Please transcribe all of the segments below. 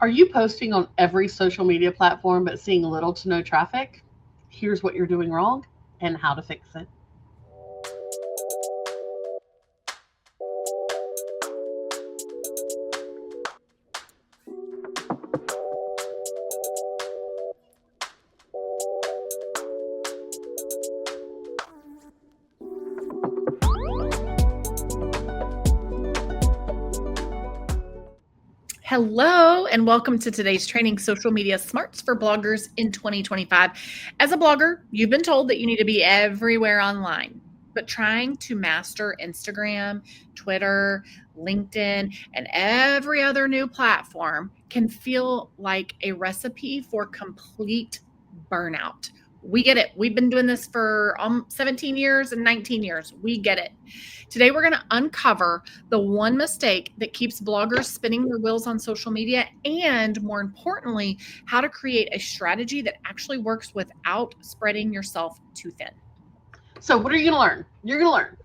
Are you posting on every social media platform but seeing little to no traffic? Here's what you're doing wrong and how to fix it. Hello, and welcome to today's training, Social Media Smarts for Bloggers in 2025. As a blogger, you've been told that you need to be everywhere online, but trying to master Instagram, Twitter, LinkedIn, and every other new platform can feel like a recipe for complete burnout. We get it. We've been doing this for 17 years and 19 years. We get it. Today, we're going to uncover the one mistake that keeps bloggers spinning their wheels on social media, and more importantly, how to create a strategy that actually works without spreading yourself too thin. So, what are you going to learn? You're going to learn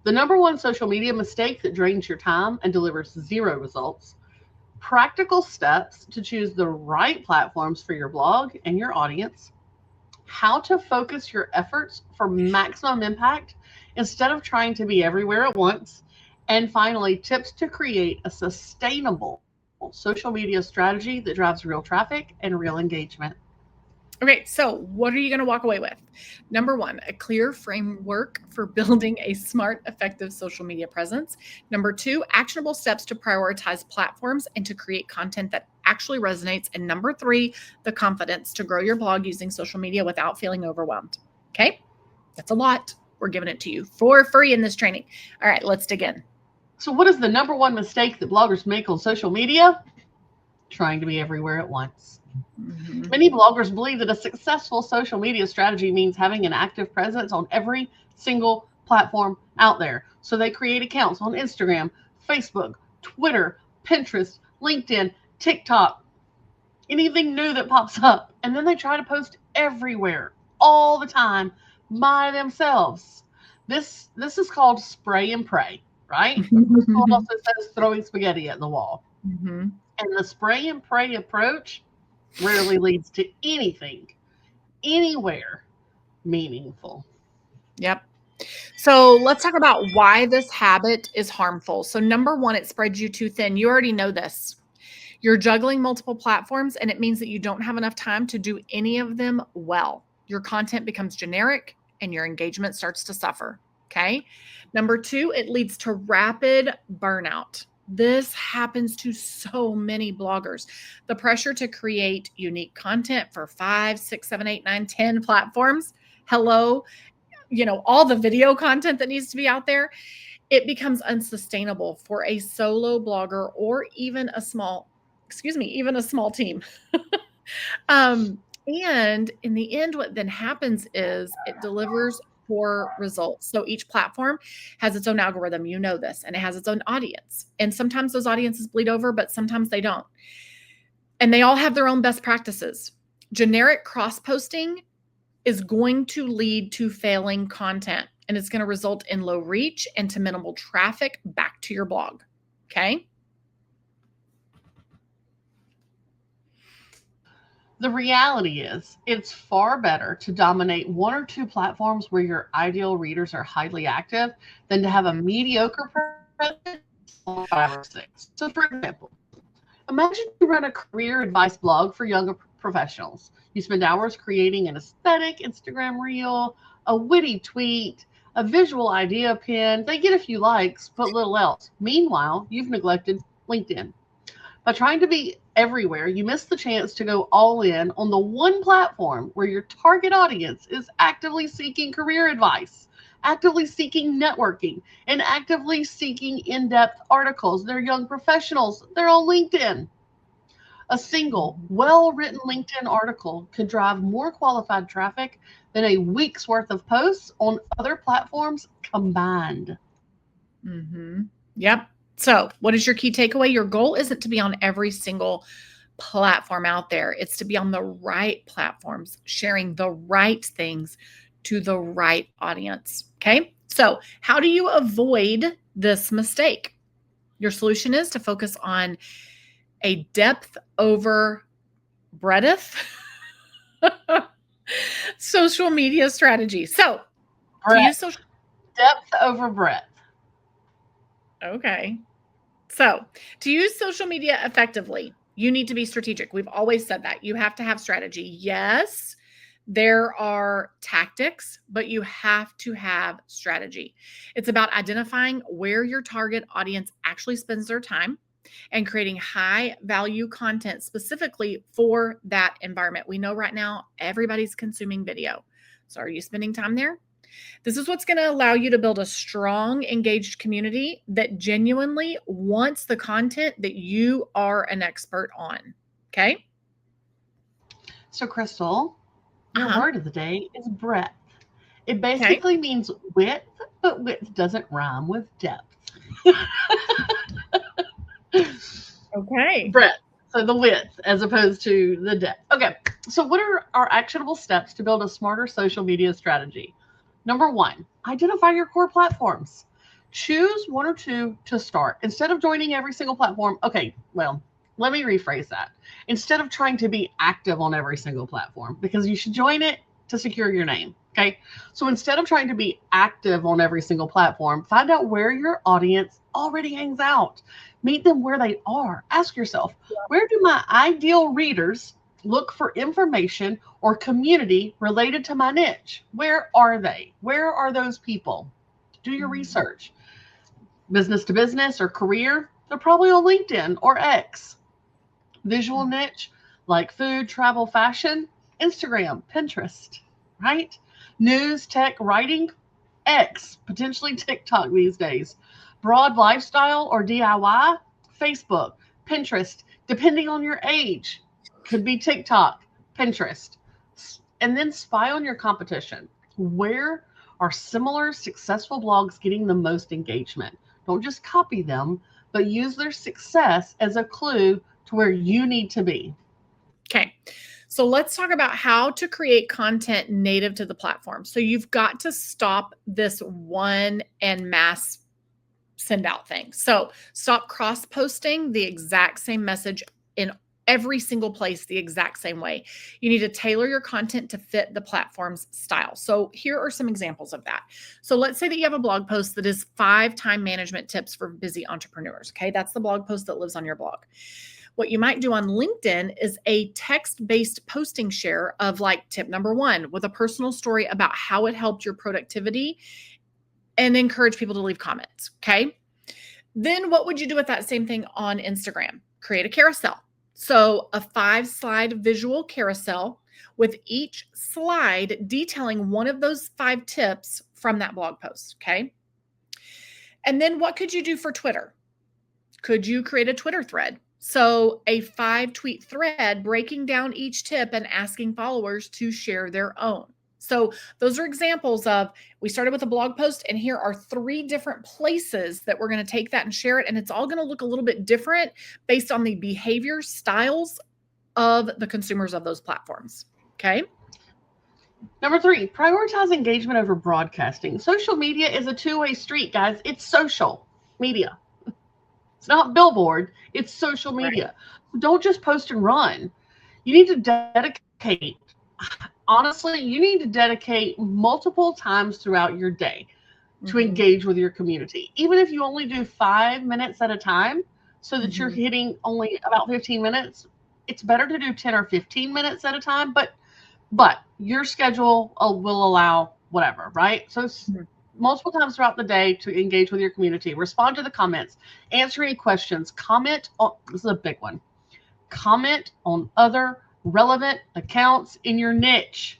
the number one social media mistake that drains your time and delivers zero results, practical steps to choose the right platforms for your blog and your audience, how to focus your efforts for maximum impact instead of trying to be everywhere at once, and finally, tips to create a sustainable social media strategy that drives real traffic and real engagement. Okay, so what are you going to walk away with? Number one, a clear framework for building a smart, effective social media presence. Number two, actionable steps to prioritize platforms and to create content that actually resonates. And number three, the confidence to grow your blog using social media without feeling overwhelmed. Okay, that's a lot. We're giving it to you for free in this training. All right, let's dig in. So, what is the number one mistake that bloggers make on social media? Trying to be everywhere at once. Many bloggers believe that a successful social media strategy means having an active presence on every single platform out there. So they create accounts on Instagram, Facebook, Twitter, Pinterest, LinkedIn, TikTok, anything new that pops up. And then they try to post everywhere, all the time, by themselves. This is called spray and pray, right? This also says throwing spaghetti at the wall. Mm-hmm. And the spray and pray approach rarely leads to anything, anywhere meaningful. Yep. So let's talk about why this habit is harmful. So number one, it spreads you too thin. You already know this. You're juggling multiple platforms, and it means that you don't have enough time to do any of them well. Your content becomes generic and your engagement starts to suffer. Okay. Number two, it leads to rapid burnout. This happens to so many bloggers. The pressure to create unique content for 5, 6, 7, 8, 9, 10 platforms. Hello, all the video content that needs to be out there, it becomes unsustainable for a solo blogger or even a small team. And in the end, what then happens is it delivers poor results. So each platform has its own algorithm, you know this, and it has its own audience. And sometimes those audiences bleed over, but sometimes they don't. And they all have their own best practices. Generic cross-posting is going to lead to failing content, and it's going to result in low reach and to minimal traffic back to your blog. Okay. The reality is, it's far better to dominate one or two platforms where your ideal readers are highly active than to have a mediocre presence on 5 or 6. So, for example, imagine you run a career advice blog for younger professionals. You spend hours creating an aesthetic Instagram reel, a witty tweet, a visual idea pin. They get a few likes, but little else. Meanwhile, you've neglected LinkedIn. By trying to be everywhere, you miss the chance to go all in on the one platform where your target audience is actively seeking career advice, actively seeking networking, and actively seeking in depth articles. They're young professionals, they're on LinkedIn. A single, well written LinkedIn article could drive more qualified traffic than a week's worth of posts on other platforms combined. Mm-hmm. Yep. So, what is your key takeaway? Your goal isn't to be on every single platform out there. It's to be on the right platforms, sharing the right things to the right audience. Okay. So, how do you avoid this mistake? Your solution is to focus on a depth over breadth social media strategy. So to use social depth over breadth. Okay. So to use social media effectively, you need to be strategic. We've always said that. You have to have strategy. Yes, there are tactics, but you have to have strategy. It's about identifying where your target audience actually spends their time and creating high value content specifically for that environment. We know right now everybody's consuming video. So are you spending time there? This is what's going to allow you to build a strong, engaged community that genuinely wants the content that you are an expert on. Okay. So, Crystal, your word of the day is breadth. It basically means width, but width doesn't rhyme with depth. Okay. Breadth. So the width as opposed to the depth. Okay. So what are our actionable steps to build a smarter social media strategy? Number 1, identify your core platforms. Choose 1 or 2 to start. Instead of joining every single platform, okay, well, let me rephrase that. Instead of trying to be active on every single platform, because you should join it to secure your name. Okay. So instead of trying to be active on every single platform, find out where your audience already hangs out. Meet them where they are. Ask yourself, where do my ideal readers look for information or community related to my niche? Where are they? Where are those people? Do your research. Business to business or career, they're probably on LinkedIn or X. Visual niche like food, travel, fashion, Instagram, Pinterest, right? News, tech, writing, X, potentially TikTok these days. Broad lifestyle or DIY, Facebook, Pinterest, depending on your age. Could be TikTok, Pinterest. And then spy on your competition. Where are similar successful blogs getting the most engagement? Don't just copy them, but use their success as a clue to where you need to be. Okay. So let's talk about how to create content native to the platform. So you've got to stop this one and mass send out thing. So stop cross posting the exact same message in every single place the exact same way. You need to tailor your content to fit the platform's style. So here are some examples of that. So let's say that you have a blog post that is 5 time management tips for busy entrepreneurs. Okay. That's the blog post that lives on your blog. What you might do on LinkedIn is a text-based posting share of like tip number 1 with a personal story about how it helped your productivity and encourage people to leave comments. Okay. Then what would you do with that same thing on Instagram? Create a carousel. So a 5-slide visual carousel with each slide detailing one of those 5 tips from that blog post. Okay. And then what could you do for Twitter? Could you create a Twitter thread? So a 5-tweet thread breaking down each tip and asking followers to share their own. So those are examples of, we started with a blog post and here are 3 different places that we're going to take that and share it. And it's all going to look a little bit different based on the behavior styles of the consumers of those platforms. Okay. Number 3, prioritize engagement over broadcasting. Social media is a 2-way street, guys. It's social media. It's not billboard, it's social media. Right. Don't just post and run. You need to dedicate. Honestly, you need to dedicate multiple times throughout your day to engage with your community. Even if you only do 5 minutes at a time so that you're hitting only about 15 minutes, it's better to do 10 or 15 minutes at a time, but your schedule will allow whatever, right? So multiple times throughout the day to engage with your community, respond to the comments, answer any questions, comment on, this is a big one, comment on other relevant accounts in your niche.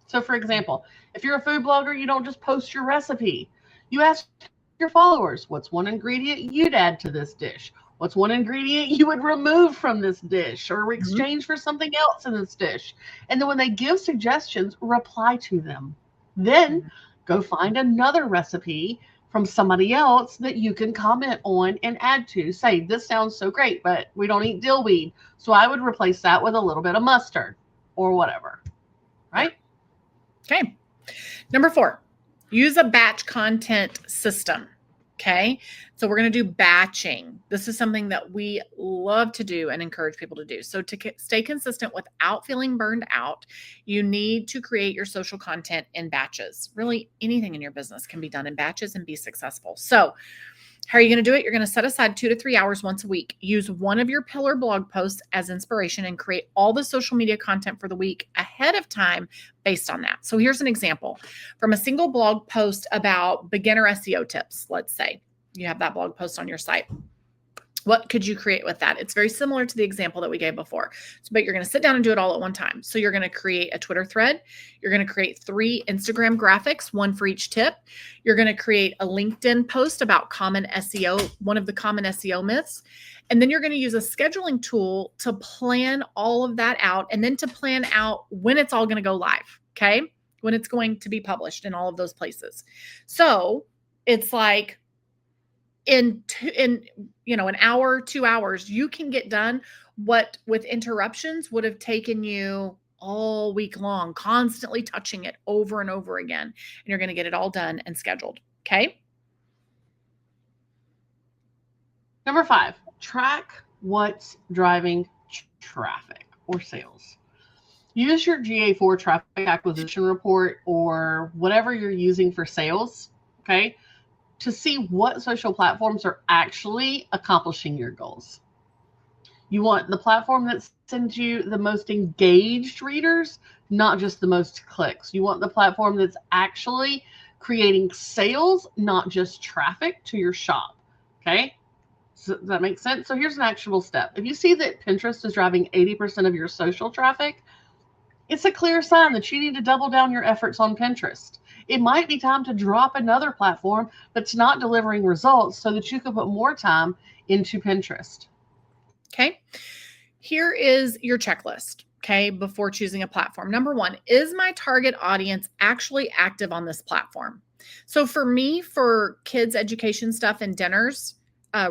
So for example, if you're a food blogger, you don't just post your recipe. You ask your followers, what's one ingredient you'd add to this dish? What's one ingredient you would remove from this dish or exchange for something else in this dish? And then when they give suggestions, reply to them. Then go find another recipe from somebody else that you can comment on and add to. Say, this sounds so great, but we don't eat dillweed. So I would replace that with a little bit of mustard or whatever. Right? Okay. Number 4, use a batch content system. Okay. So we're going to do batching. This is something that we love to do and encourage people to do. So to stay consistent without feeling burned out, you need to create your social content in batches. Really, anything in your business can be done in batches and be successful. So how are you going to do it? You're going to set aside 2 to 3 hours once a week. Use one of your pillar blog posts as inspiration and create all the social media content for the week ahead of time based on that. So here's an example from a single blog post about beginner SEO tips. Let's say you have that blog post on your site. What could you create with that? It's very similar to the example that we gave before, but you're going to sit down and do it all at one time. So you're going to create a Twitter thread. You're going to create 3 Instagram graphics, 1 for each tip. You're going to create a LinkedIn post about common SEO, one of the common SEO myths. And then you're going to use a scheduling tool to plan all of that out and then to plan out when it's all going to go live. Okay. When it's going to be published in all of those places. So it's like, in an hour, 2 hours, you can get done what with interruptions would have taken you all week long, constantly touching it over and over again. And you're going to get it all done and scheduled. Okay. Number 5, track what's driving traffic or sales. Use your GA4 traffic acquisition report or whatever you're using for sales. Okay. To see what social platforms are actually accomplishing your goals. You want the platform that sends you the most engaged readers, not just the most clicks. You want the platform that's actually creating sales, not just traffic to your shop. Okay? So does that make sense? So here's an actionable step. If you see that Pinterest is driving 80% of your social traffic, it's a clear sign that you need to double down your efforts on Pinterest. It might be time to drop another platform that's not delivering results so that you can put more time into Pinterest. Okay. Here is your checklist. Okay. Before choosing a platform. Number 1, is my target audience actually active on this platform? So for me, for kids' education stuff and dinners,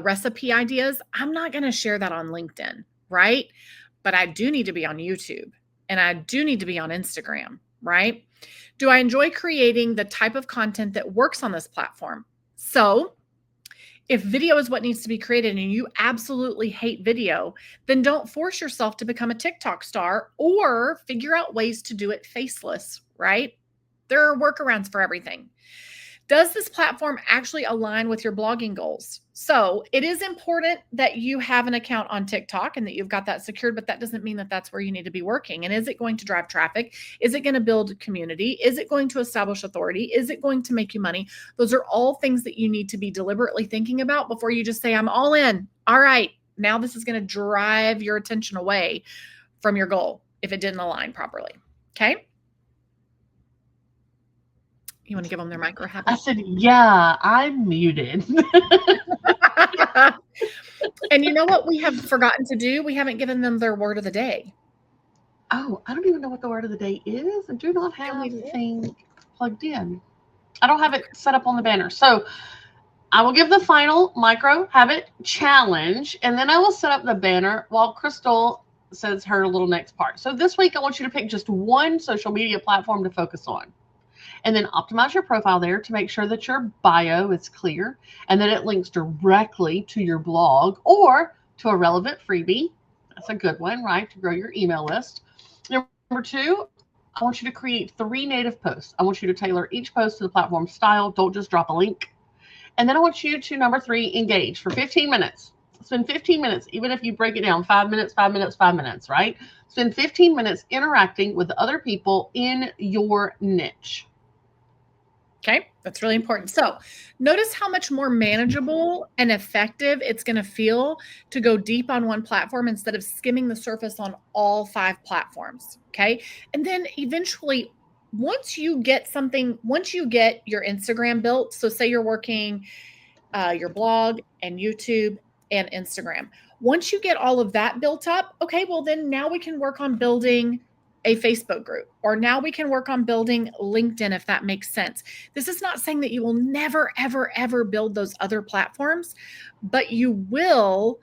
recipe ideas, I'm not going to share that on LinkedIn, right? But I do need to be on YouTube and I do need to be on Instagram, right? Do I enjoy creating the type of content that works on this platform? So if video is what needs to be created and you absolutely hate video, then don't force yourself to become a TikTok star or figure out ways to do it faceless, right? There are workarounds for everything. Does this platform actually align with your blogging goals? So it is important that you have an account on TikTok and that you've got that secured, but that doesn't mean that that's where you need to be working. And is it going to drive traffic? Is it going to build community? Is it going to establish authority? Is it going to make you money? Those are all things that you need to be deliberately thinking about before you just say, I'm all in. All right, now this is going to drive your attention away from your goal if it didn't align properly. Okay. You want to give them their micro habit? I said, yeah, I'm muted. And you know what we have forgotten to do? We haven't given them their word of the day. Oh, I don't even know what the word of the day is. I do not have the thing plugged in. I don't have it set up on the banner. So I will give the final micro habit challenge, and then I will set up the banner while Crystal says her little next part. So this week, I want you to pick just one social media platform to focus on. And then optimize your profile there to make sure that your bio is clear and that it links directly to your blog or to a relevant freebie. That's a good one, right? To grow your email list. Number 2, I want you to create 3 native posts. I want you to tailor each post to the platform style. Don't just drop a link. And then I want you to, number 3, engage for 15 minutes. Spend 15 minutes, even if you break it down, 5 minutes, 5 minutes, 5 minutes, right? Spend 15 minutes interacting with other people in your niche. Okay, that's really important. So notice how much more manageable and effective it's going to feel to go deep on one platform instead of skimming the surface on all 5 platforms. Okay. And then eventually, once you get your Instagram built, so say you're working your blog and YouTube and Instagram. Once you get all of that built up, okay, well then now we can work on building a Facebook group, or now we can work on building LinkedIn if that makes sense. This is not saying that you will never, ever, ever build those other platforms, but you will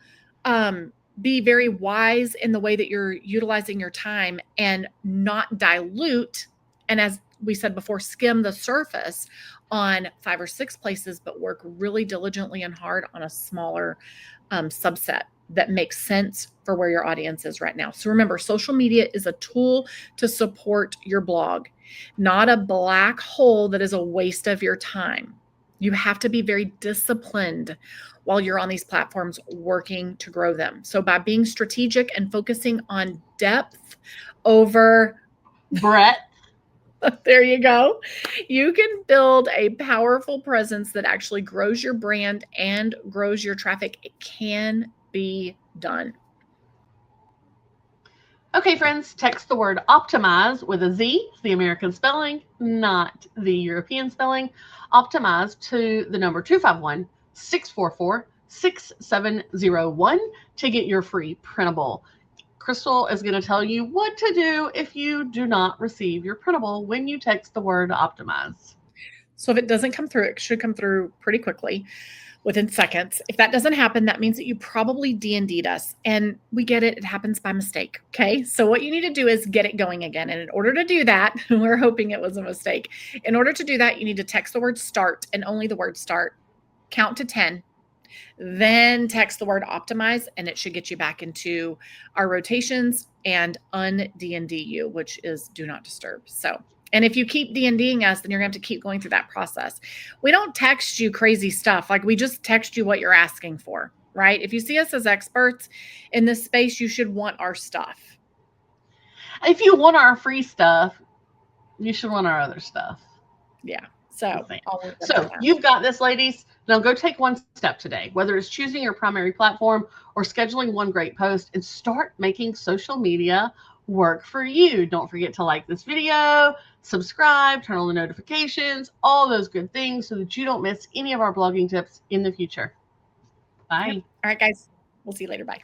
be very wise in the way that you're utilizing your time and not dilute. And as we said before, skim the surface on 5 or 6 places, but work really diligently and hard on a smaller subset that makes sense for where your audience is right now. So remember, social media is a tool to support your blog, not a black hole that is a waste of your time. You have to be very disciplined while you're on these platforms working to grow them. So by being strategic and focusing on depth over breadth, there you go. You can build a powerful presence that actually grows your brand and grows your traffic. It can be done. Okay, friends, text the word optimize with a Z, the American spelling, not the European spelling. Optimize to the number 251-644-6701 to get your free printable. Crystal is going to tell you what to do if you do not receive your printable when you text the word optimize. So if it doesn't come through, it should come through pretty quickly, within seconds. If that doesn't happen, that means that you probably D&D'd us. And we get it. It happens by mistake. Okay. So what you need to do is get it going again. And in order to do that, we're hoping it was a mistake. In order to do that, you need to text the word start and only the word start, count to 10, then text the word optimize, and it should get you back into our rotations and un-D&D you, which is do not disturb. So, and if you keep D&Ding us, then you're going to have to keep going through that process. We don't text you crazy stuff. Like, we just text you what you're asking for, right? If you see us as experts in this space, you should want our stuff. If you want our free stuff, you should want our other stuff. Yeah. So you've got this, ladies. Now go take one step today, whether it's choosing your primary platform or scheduling one great post, and start making social media work for you. Don't forget to like this video, subscribe, turn on the notifications, all those good things so that you don't miss any of our blogging tips in the future. Bye. Yep. All right, guys. We'll see you later. Bye.